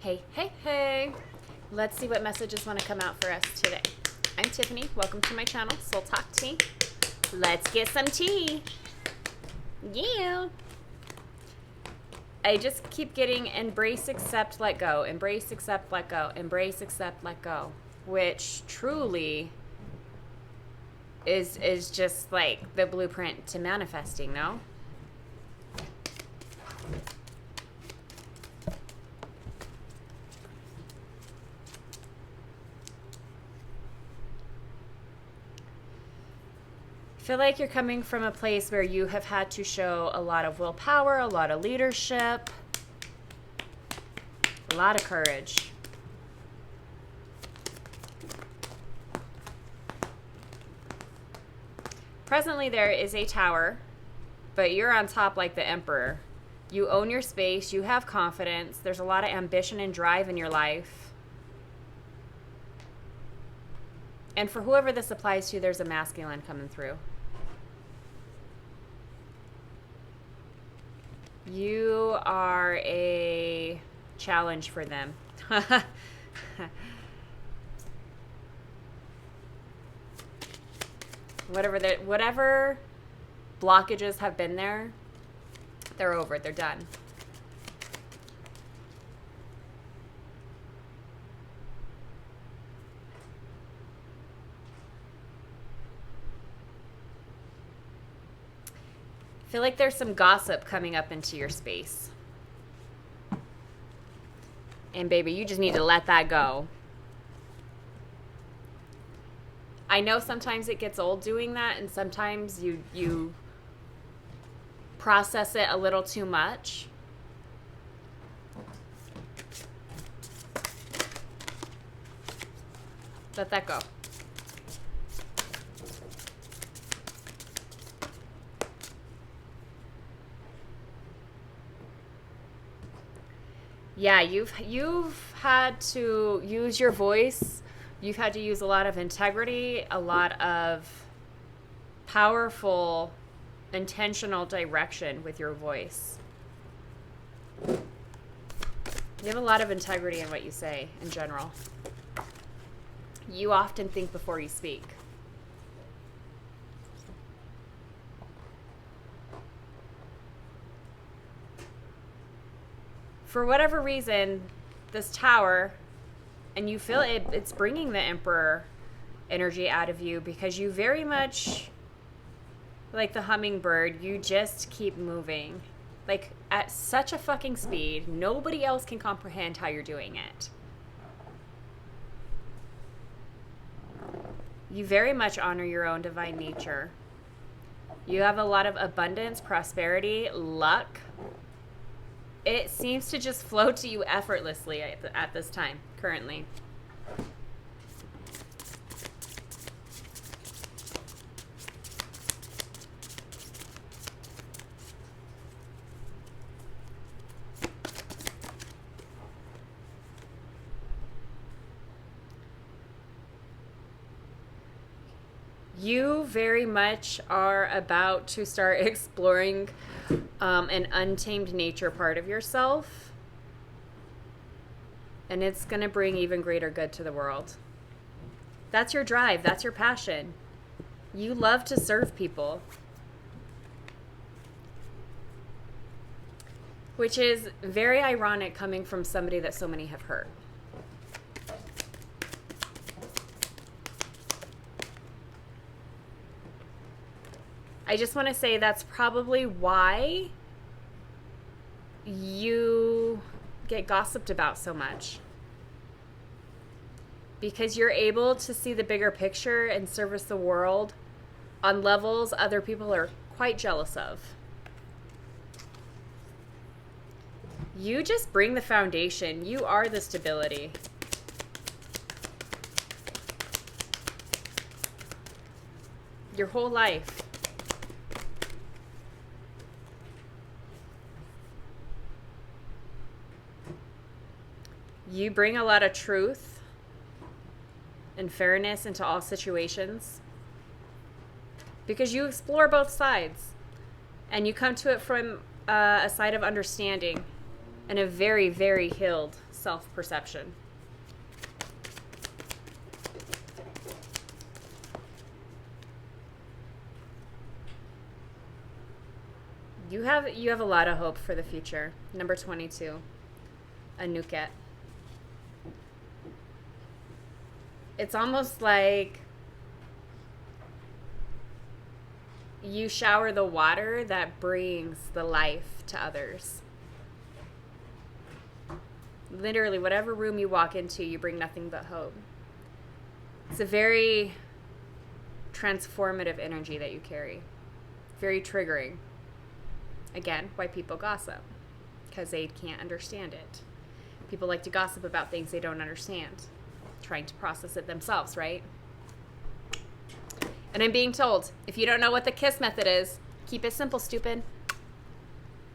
Hey, hey, hey. Let's see what messages want to come out for us today. I'm Tiffany. Welcome to my channel, Soul Talk Tea. Let's get some tea. Yeah. I just keep getting embrace, accept, let go. Embrace, accept, let go. Embrace, accept, let go. Which truly is just like the blueprint to manifesting, no? I feel like you're coming from a place where you have had to show a lot of willpower, a lot of leadership, a lot of courage. Presently, there is a tower, but you're on top like the emperor. You own your space. You have confidence. There's a lot of ambition and drive in your life. And for whoever this applies to, there's a masculine coming through. You are a challenge for them. Whatever blockages have been there, they're over. They're done. I feel like there's some gossip coming up into your space. And baby, you just need to let that go. I know sometimes it gets old doing that, and sometimes you process it a little too much. Let that go. Yeah, you've had to use your voice. You've had to use a lot of integrity, a lot of powerful, intentional direction with your voice. You have a lot of integrity in what you say in general. You often think before you speak. For whatever reason, this tower, and you feel it's bringing the emperor energy out of you, because you very much, like the hummingbird, you just keep moving. Like at such a fucking speed, nobody else can comprehend how you're doing it. You very much honor your own divine nature. You have a lot of abundance, prosperity, luck. It seems to just flow to you effortlessly at this time, currently. You very much are about to start exploring an untamed nature part of yourself. And it's going to bring even greater good to the world. That's your drive. That's your passion. You love to serve people. Which is very ironic coming from somebody that so many have hurt. I just want to say that's probably why you get gossiped about so much. Because you're able to see the bigger picture and service the world on levels other people are quite jealous of. You just bring the foundation. You are the stability. Your whole life. You bring a lot of truth and fairness into all situations because you explore both sides and you come to it from a side of understanding and a very, very healed self-perception. You have a lot of hope for the future. Number 22, Anuket. It's almost like you shower the water that brings the life to others. Literally, whatever room you walk into, you bring nothing but hope. It's a very transformative energy that you carry. Very triggering. Again, why people gossip. Because they can't understand it. People like to gossip about things they don't understand. Trying to process it themselves, right? And I'm being told, if you don't know what the KISS method is, keep it simple, stupid.